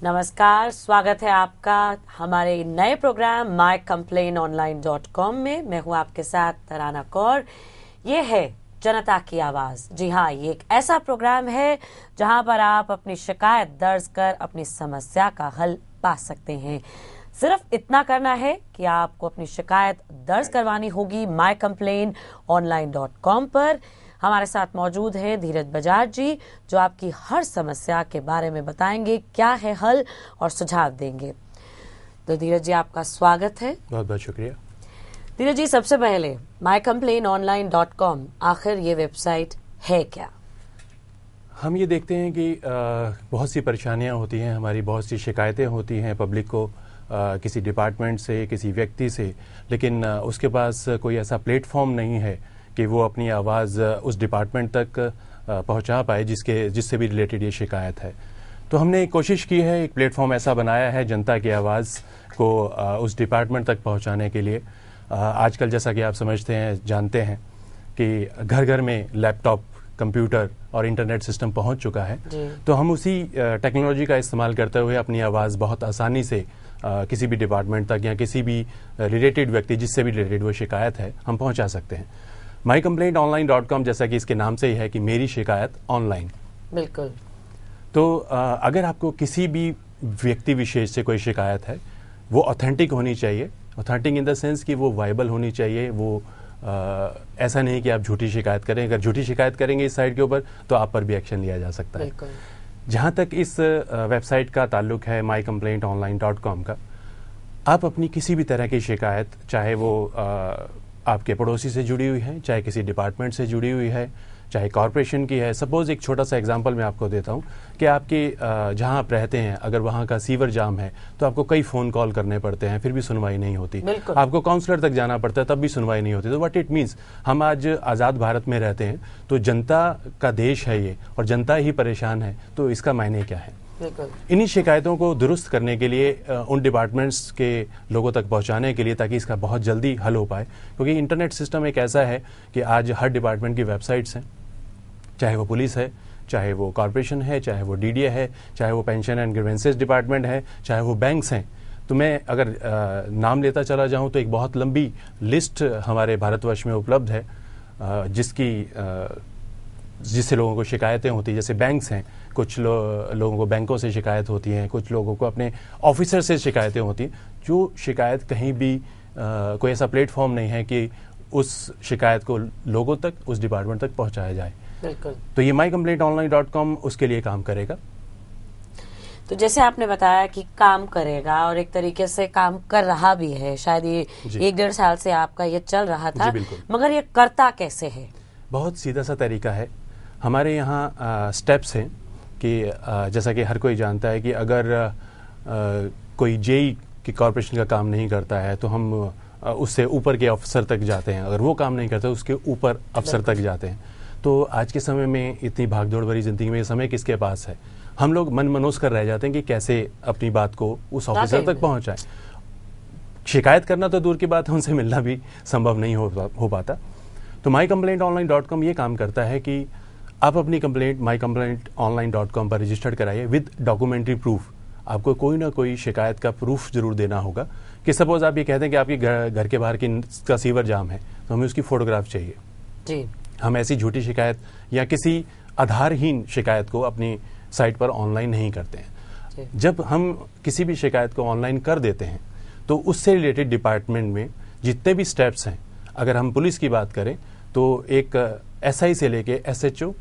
नमस्कार, स्वागत है आपका हमारे नए प्रोग्राम mycomplainonline.com में। मैं हूं आपके साथ तराना कौर। ये है जनता की आवाज। जी हाँ, ये एक ऐसा प्रोग्राम है जहां पर आप अपनी शिकायत दर्ज कर अपनी समस्या का हल पा सकते हैं। सिर्फ इतना करना है कि आपको अपनी शिकायत दर्ज करवानी होगी mycomplainonline.com पर। हमारे साथ मौजूद है धीरज बजाज जी, जो आपकी हर समस्या के बारे में बताएंगे, क्या है हल और सुझाव देंगे। तो धीरज जी, आपका स्वागत है। बहुत बहुत शुक्रिया। धीरज जी, सबसे पहले mycomplainonline.com आखिर ये वेबसाइट है क्या? हम ये देखते हैं कि बहुत सी परेशानियां होती हैं, हमारी बहुत सी शिकायतें होती हैं पब्लिक को किसी डिपार्टमेंट से, किसी व्यक्ति से, लेकिन उसके पास कोई ऐसा प्लेटफॉर्म नहीं है कि वो अपनी आवाज़ उस डिपार्टमेंट तक पहुंचा पाए जिससे भी रिलेटेड ये शिकायत है। तो हमने कोशिश की है, एक प्लेटफॉर्म ऐसा बनाया है जनता की आवाज़ को उस डिपार्टमेंट तक पहुंचाने के लिए। आजकल जैसा कि आप समझते हैं, जानते हैं कि घर घर में लैपटॉप, कंप्यूटर और इंटरनेट सिस्टम पहुंच चुका है। तो हम उसी टेक्नोलॉजी का इस्तेमाल करते हुए अपनी आवाज़ बहुत आसानी से किसी भी डिपार्टमेंट तक या किसी भी रिलेटेड व्यक्ति जिससे भी रिलेटेड वो शिकायत है, हम पहुंचा सकते हैं। mycomplainonline.com जैसा कि इसके नाम से ही है कि मेरी शिकायत ऑनलाइन। बिल्कुल। तो अगर आपको किसी भी व्यक्ति विशेष से कोई शिकायत है, वो ऑथेंटिक होनी चाहिए। ऑथेंटिक इन द सेंस कि वो वायबल होनी चाहिए। वो ऐसा नहीं कि आप झूठी शिकायत करें। अगर झूठी शिकायत करेंगे इस साइट के ऊपर तो आप पर भी एक्शन लिया जा सकता है। जहाँ तक इस वेबसाइट का ताल्लुक है mycomplainonline.com का, आप अपनी किसी भी तरह की शिकायत, चाहे वो आपके पड़ोसी से जुड़ी हुई है, चाहे किसी डिपार्टमेंट से जुड़ी हुई है, चाहे कॉरपोरेशन की है। सपोज एक छोटा सा एग्जांपल मैं आपको देता हूँ कि आपके जहाँ आप रहते हैं, अगर वहाँ का सीवर जाम है तो आपको कई फ़ोन कॉल करने पड़ते हैं, फिर भी सुनवाई नहीं होती। आपको काउंसलर तक जाना पड़ता है, तब भी सुनवाई नहीं होती। तो व्हाट इट मीन्स, हम आज आज़ाद भारत में रहते हैं, तो जनता का देश है ये और जनता ही परेशान है, तो इसका मायने क्या है। इन्हीं शिकायतों को दुरुस्त करने के लिए, उन डिपार्टमेंट्स के लोगों तक पहुंचाने के लिए, ताकि इसका बहुत जल्दी हल हो पाए, क्योंकि इंटरनेट सिस्टम एक ऐसा है कि आज हर डिपार्टमेंट की वेबसाइट्स हैं, चाहे वो पुलिस है, चाहे वो कॉरपोरेशन है, चाहे वो डीडीए है, चाहे वो पेंशन एंड ग्रीवेंसेस डिपार्टमेंट है, चाहे वो बैंक्स हैं। तो मैं अगर नाम लेता चला जाऊं तो एक बहुत लंबी लिस्ट हमारे भारतवर्ष में उपलब्ध है जिससे लोगों को शिकायतें होती हैं। जैसे बैंक्स हैं, कुछ लोगों को बैंकों से शिकायत होती हैं, कुछ लोगों को अपने ऑफिसर से शिकायतें होती हैं। जो शिकायत कहीं भी कोई ऐसा प्लेटफॉर्म नहीं है कि उस शिकायत को लोगों तक, उस डिपार्टमेंट तक पहुंचाया जाए। बिल्कुल। तो ये mycomplainonline.com उसके लिए काम करेगा। तो जैसे आपने बताया कि काम करेगा और एक तरीके से काम कर रहा भी है, शायद ये 1-1.5 साल से आपका ये चल रहा था, मगर ये करता कैसे है? बहुत सीधा सा तरीका है। हमारे यहाँ स्टेप्स हैं कि जैसा कि हर कोई जानता है कि अगर कोई जेई की कॉरपोरेशन का काम नहीं करता है तो हम उससे ऊपर के अफसर तक जाते हैं। अगर वो काम नहीं करता उसके ऊपर अफसर तक जाते हैं। तो आज के समय में, इतनी भागदौड़ भरी जिंदगी में, समय किसके पास है? हम लोग मन मनोस कर रह जाते हैं कि कैसे अपनी बात को उस ऑफिसर तक पहुंचाएं। शिकायत करना तो दूर की बात है, उनसे मिलना भी संभव नहीं हो पाता। तो mycomplainonline.com ये काम करता है कि आप अपनी कंप्लेंट mycomplainonline.com पर रजिस्टर्ड कराइए विद डॉक्यूमेंट्री प्रूफ। आपको कोई ना कोई शिकायत का प्रूफ जरूर देना होगा। कि सपोज आप ये कहते हैं कि आपके घर के बाहर का सीवर जाम है, तो हमें उसकी फोटोग्राफ चाहिए जी। हम ऐसी झूठी शिकायत या किसी आधारहीन शिकायत को अपनी साइट पर ऑनलाइन नहीं करते हैं। जब हम किसी भी शिकायत को ऑनलाइन कर देते हैं तो उससे रिलेटेड डिपार्टमेंट में जितने भी स्टेप्स हैं, अगर हम पुलिस की बात करें तो एक एसआई से लेके एसएचओ,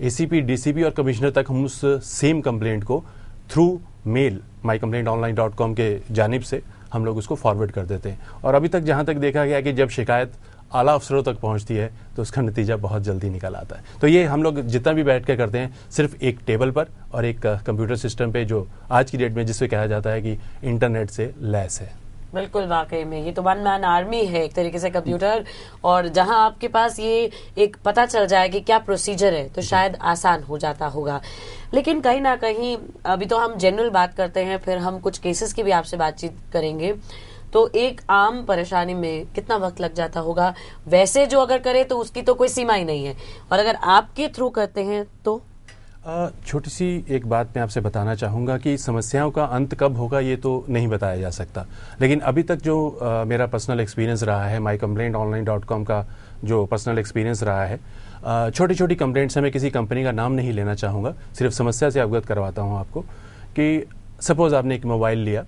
एसीपी, डीसीपी और कमिश्नर तक हम उस सेम कंप्लेंट को थ्रू मेल mycomplainonline.com के जानिब से हम लोग उसको फॉरवर्ड कर देते हैं। और अभी तक जहां तक देखा गया कि जब शिकायत आला अफसरों तक पहुंचती है तो उसका नतीजा बहुत जल्दी निकल आता है। तो ये हम लोग जितना भी बैठ कर करते हैं, सिर्फ एक टेबल पर और एक कंप्यूटर सिस्टम पे, जो आज की डेट में जिससे कहा जाता है कि इंटरनेट से लैस है। बिल्कुल, वाकई में ये तो वन मैन आर्मी है एक तरीके से कंप्यूटर। और जहां आपके पास ये एक पता चल जाए कि क्या प्रोसीजर है तो शायद आसान हो जाता होगा। लेकिन कहीं ना कहीं, अभी तो हम जनरल बात करते हैं, फिर हम कुछ केसेस की भी आपसे बातचीत करेंगे। तो एक आम परेशानी में कितना वक्त लग जाता होगा? वैसे जो अगर करे तो उसकी तो कोई सीमा ही नहीं है, और अगर आपके थ्रू करते हैं तो छोटी सी एक बात मैं आपसे बताना चाहूँगा कि समस्याओं का अंत कब होगा ये तो नहीं बताया जा सकता, लेकिन अभी तक जो मेरा पर्सनल एक्सपीरियंस रहा है, mycomplaintonline.com का जो पर्सनल एक्सपीरियंस रहा है, छोटी छोटी कंप्लेंट्स है, मैं किसी कंपनी का नाम नहीं लेना चाहूँगा, सिर्फ समस्या से अवगत करवाता हूँ आपको कि सपोज़ आपने एक मोबाइल लिया,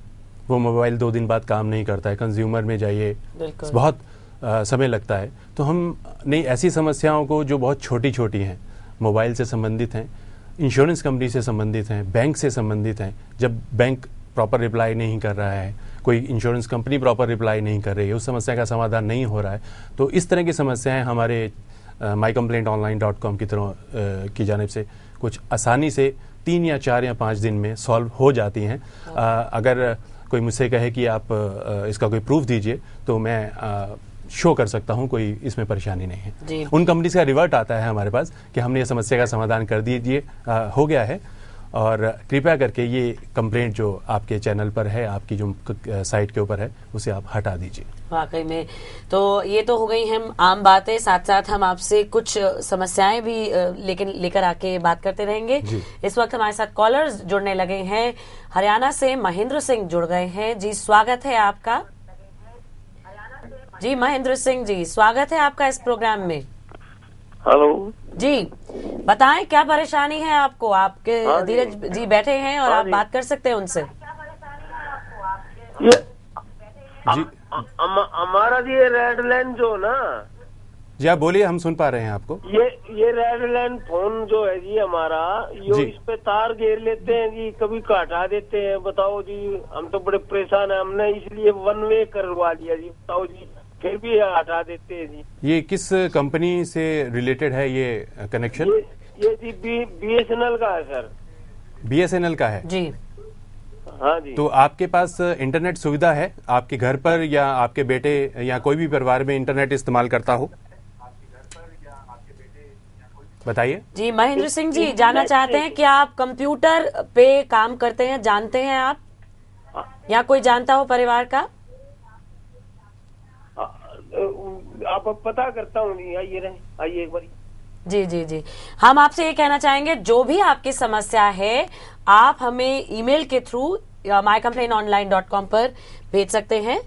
वो मोबाइल 2 दिन बाद काम नहीं करता है, कंज्यूमर में जाइए बहुत समय लगता है, तो हम नहीं ऐसी समस्याओं को जो बहुत छोटी छोटी हैं, मोबाइल से संबंधित हैं, इंश्योरेंस कंपनी से संबंधित हैं, बैंक से संबंधित हैं, जब बैंक प्रॉपर रिप्लाई नहीं कर रहा है, कोई इंश्योरेंस कंपनी प्रॉपर रिप्लाई नहीं कर रही है, उस समस्या का समाधान नहीं हो रहा है, तो इस तरह की समस्याएं हमारे mycomplaintonline.com की तरह की जानिब से कुछ आसानी से 3 या 4 या 5 दिन में सॉल्व हो जाती हैं। अगर कोई मुझसे कहे कि आप इसका कोई प्रूफ दीजिए तो मैं शो कर सकता हूं, कोई इसमें परेशानी नहीं है। उन कंपनीज का रिवर्ट आता है हमारे पास कि हमने ये समस्या का समाधान कर दीजिए, हो गया है, और कृपया करके ये कंप्लेंट जो आपके चैनल पर है, आपकी जो साइट के ऊपर है, उसे आप हटा दीजिए। वाकई में तो ये तो हो गई हम आम बातें, साथ साथ हम आपसे कुछ समस्याएं भी लेकर आके बात करते रहेंगे। इस वक्त हमारे साथ कॉलर्स जुड़ने लगे हैं। हरियाणा से महेंद्र सिंह जुड़ गए हैं। जी स्वागत है आपका। जी महेंद्र सिंह जी, स्वागत है आपका इस प्रोग्राम में। हेलो जी, बताएं क्या परेशानी है आपको। आपके धीरज जी बैठे हैं और आप बात कर सकते हैं उनसे। ये हमारा जी रेड लाइन जो ना जी, आप बोलिए, हम सुन पा रहे हैं आपको। ये रेड लाइन फोन जो है जी हमारा, ये इस पे तार घेर लेते हैं जी, कभी हटा देते हैं। बताओ जी, हम तो बड़े परेशान है, हमने इसलिए 1 वे करवा लिया जी। बताओ जी, फिर भी हटा देते हैं जी। ये किस कंपनी से रिलेटेड है ये कनेक्शन? ये जी BSNL का है सर। BSNL का है जी। हाँ जी। तो आपके पास इंटरनेट सुविधा है आपके घर पर, या आपके बेटे या कोई भी परिवार में इंटरनेट इस्तेमाल करता हो? बताइए जी। महेंद्र सिंह जी जानना चाहते हैं कि आप कंप्यूटर पे काम करते हैं, जानते हैं आप, या कोई जानता हो परिवार का? आप पता करता हूँ, आइए एक बार। जी जी जी, हम आपसे ये कहना चाहेंगे, जो भी आपकी समस्या है आप हमें ईमेल के थ्रू mycomplaintonline.com पर भेज सकते हैं।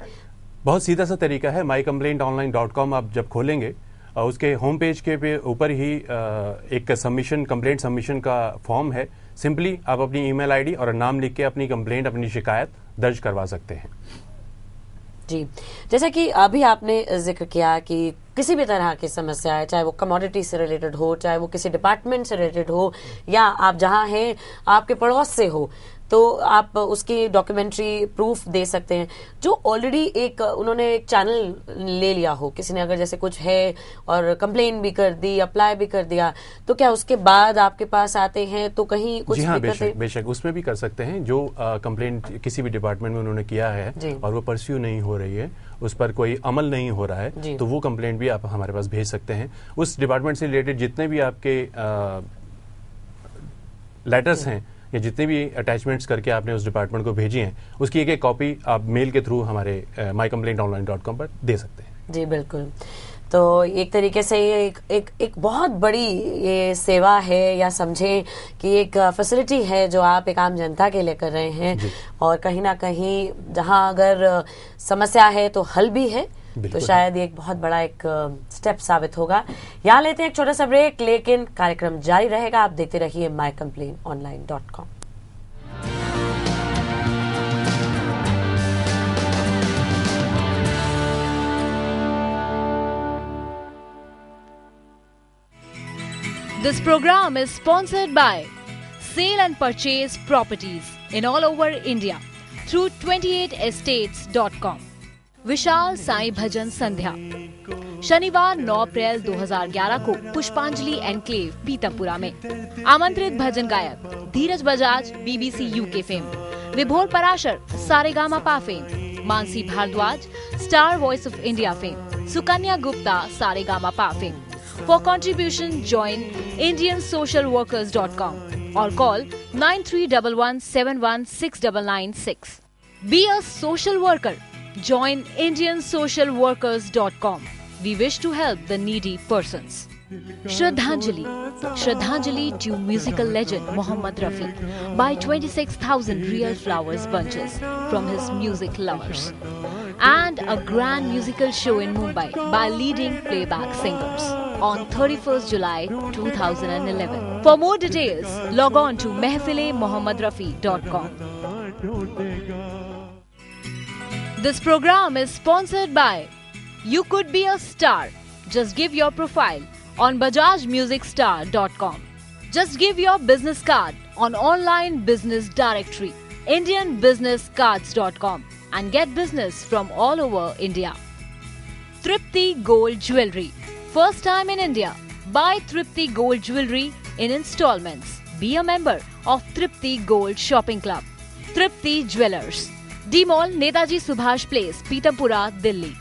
बहुत सीधा सा तरीका है। mycomplaintonline.com आप जब खोलेंगे, उसके होम पेज के ऊपर ही एक कंप्लेंट सबमिशन का फॉर्म है। सिंपली आप अपनी ईमेल आईडी और नाम लिख के अपनी कंप्लेंट, अपनी शिकायत दर्ज करवा सकते हैं। जी, जैसा कि अभी आपने जिक्र किया कि किसी भी तरह की समस्या है, चाहे वो कमोडिटी से रिलेटेड हो, चाहे वो किसी डिपार्टमेंट से रिलेटेड हो, या आप जहां हैं आपके पड़ोस से हो, तो आप उसकी डॉक्यूमेंट्री प्रूफ दे सकते हैं। जो ऑलरेडी उन्होंने एक चैनल ले लिया हो, किसी ने अगर जैसे कुछ है और कंप्लेन भी कर दी, अप्लाई भी कर दिया, तो क्या उसके बाद आपके पास आते हैं तो कहीं कुछ? जी हाँ, बेशक उसमें भी कर सकते हैं। जो कंप्लेंट किसी भी डिपार्टमेंट में उन्होंने किया है और वो परस्यू नहीं हो रही है, उस पर कोई अमल नहीं हो रहा है, तो वो कंप्लेंट भी आप हमारे पास भेज सकते हैं। उस डिपार्टमेंट से रिलेटेड जितने भी आपके लेटर्स हैं या जितने भी अटैचमेंट्स करके आपने उस डिपार्टमेंट को भेजी हैं, उसकी एक कॉपी आप मेल के थ्रू हमारे mycomplaintonline.com पर दे सकते हैं। जी बिल्कुल। तो एक तरीके से ये एक बहुत बड़ी ये सेवा है, या समझें कि एक फैसिलिटी है जो आप एक आम जनता के लिए कर रहे हैं, और कहीं ना कहीं जहां अगर समस्या है तो हल भी है, तो शायद ये एक बहुत बड़ा एक स्टेप साबित होगा। यहाँ लेते हैं एक छोटा सा ब्रेक, लेकिन कार्यक्रम जारी रहेगा। आप देखते रहिए mycomplaintonline.com। This program is sponsored by Sale and Purchase Properties in all over India through 28estates.com। विशाल साई भजन संध्या शनिवार 9 अप्रैल 2011 को पुष्पांजलि एनक्लेव पीतमपुरा में। आमंत्रित भजन गायक Dheeraj Bajaj BBC UK fame, Vibhor Parashar Saregamapa fame, Mansi Bhardwaj star voice of India fame, Sukanya Gupta Saregamapa fame. For contribution, join IndianSocialWorkers.com or call 9311716996. Be a social worker. Join IndianSocialWorkers.com. We wish to help the needy persons. Shraddhanjali. Shraddhanjali to musical legend Mohammed Rafi. Buy 26,000 real flowers bunches from his music lovers. And a grand musical show in Mumbai by leading playback singers on 31st July 2011. For more details, log on to mehfilemohammedrafi.com. This program is sponsored by You Could Be a Star. Just give your profile on bajajmusicstar.com. Just give your business card on online business directory indianbusinesscards.com and get business from all over India. Tripti Gold Jewelry. First time in India. Buy Tripti Gold Jewelry in installments. Be a member of Tripti Gold Shopping Club. Tripti Jewelers. D Mall, Netaji Subhash Place, Pitampura, Delhi.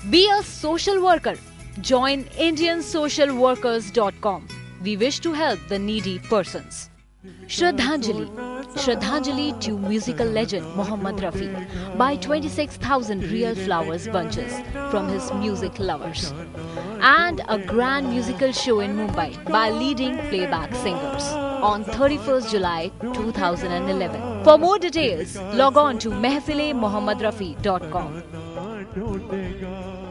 Be a social worker. Join IndianSocialWorkers.com. We wish to help the needy persons. Shraddhanjali. Shraddhanjali to musical legend Mohammed Rafi. Buy 26,000 real flowers bunches from his music lovers. And a grand musical show in Mumbai by leading playback singers on 31st July 2011. For more details, log on to mehfilemohammedrafi.com.